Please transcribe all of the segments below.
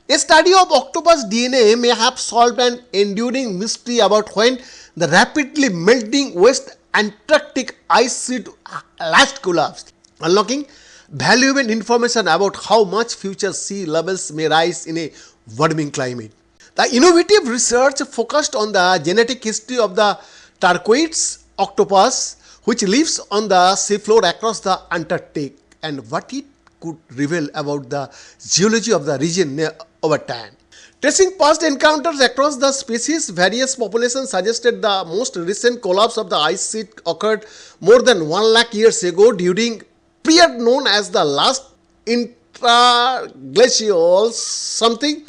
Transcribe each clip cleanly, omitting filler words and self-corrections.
A study of octopus DNA may have solved an enduring mystery about when the rapidly melting West Antarctic ice sheet last collapsed, unlocking valuable information about how much future sea levels may rise in a warming climate. The innovative research focused on the genetic history of the turquoise octopus, which lives on the seafloor across the Antarctic, and what it could reveal about the geology of the region over time. Tracing past encounters across the species, various populations suggested the most recent collapse of the ice sheet occurred more than 1 lakh years ago during period known as the last interglacial something.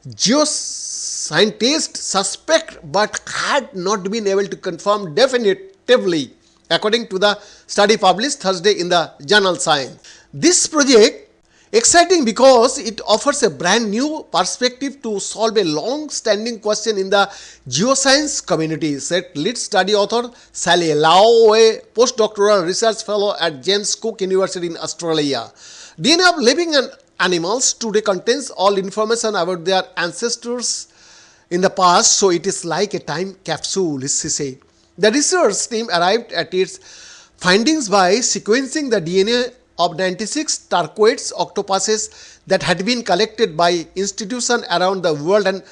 Geoscientists suspect but had not been able to confirm definitively, according to the study published Thursday in the journal Science. This project exciting because it offers a brand new perspective to solve a long-standing question in the geoscience community, said lead study author Sally Lau, a postdoctoral research fellow at James Cook University in Australia. DNA of living animals today contains all information about their ancestors in the past, so it is like a time capsule, she said. The research team arrived at its findings by sequencing the DNA of 96 turquoise octopuses that had been collected by institutions around the world and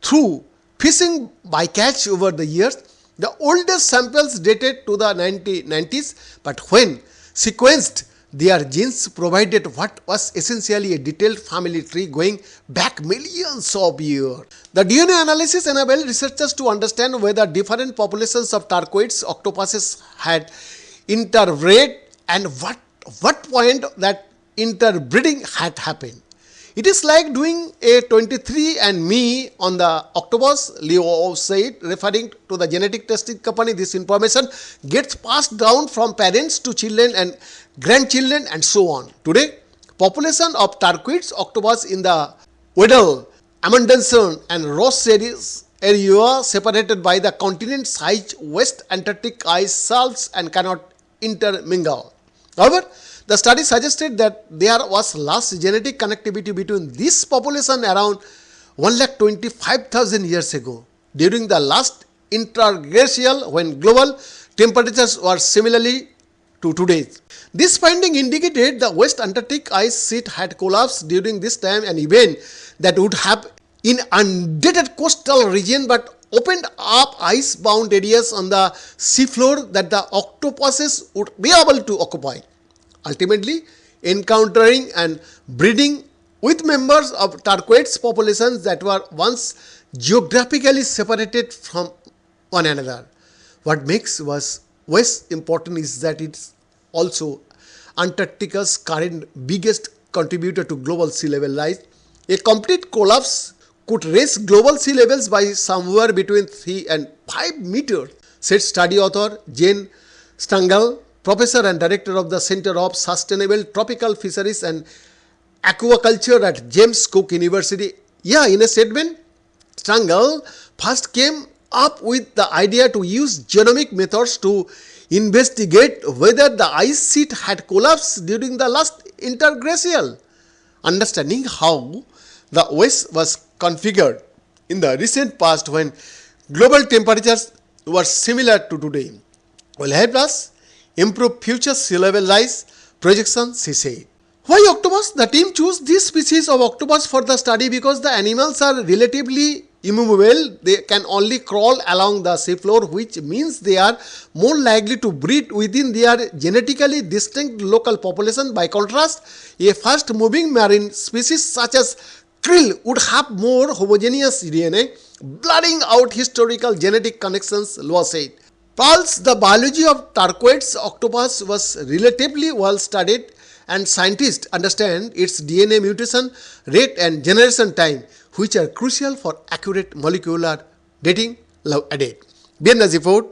through fishing bycatch over the years. The oldest samples dated to the 1990s, but when sequenced, their genes provided what was essentially a detailed family tree going back millions of years. The DNA analysis enabled researchers to understand whether different populations of turquoise octopuses had interbred and what point that interbreeding had happened. It is like doing a 23andMe on the octopus, Leo said, referring to the genetic testing company. This information gets passed down from parents to children and grandchildren and so on. Today, population of turquoise octopus in the Weddell, Amundsen and Ross series area separated by the continent-sized West Antarctic ice shelves and cannot intermingle. However, the study suggested that there was less genetic connectivity between this population around 1,25,000 years ago, during the last interglacial when global temperatures were similarly to today's. This finding indicated the West Antarctic ice sheet had collapsed during this time, an event that would have inundated coastal region but opened up ice-bound areas on the seafloor that the octopuses would be able to occupy, ultimately encountering and breeding with members of turquoise populations that were once geographically separated from one another. What makes West important is that it's also Antarctica's current biggest contributor to global sea level rise. A complete collapse could raise global sea levels by somewhere between 3 and 5 meters, said study author Jane Stangl, professor and director of the Center of Sustainable Tropical Fisheries and Aquaculture at James Cook University. In a statement, Stangl first came up with the idea to use genomic methods to investigate whether the ice sheet had collapsed during the last interglacial. Understanding how the West was configured in the recent past when global temperatures were similar to today will help us improve future sea level rise projections, she said. Why octopus? The team chose this species of octopus for the study because the animals are relatively immovable. They can only crawl along the seafloor, which means they are more likely to breed within their genetically distinct local population. By contrast, a fast-moving marine species such as krill would have more homogeneous DNA, blurring out historical genetic connections, Loa said. Plus, the biology of turquoise octopus was relatively well studied and scientists understand its DNA mutation rate and generation time, which are crucial for accurate molecular dating. Love added. BN Nazif report.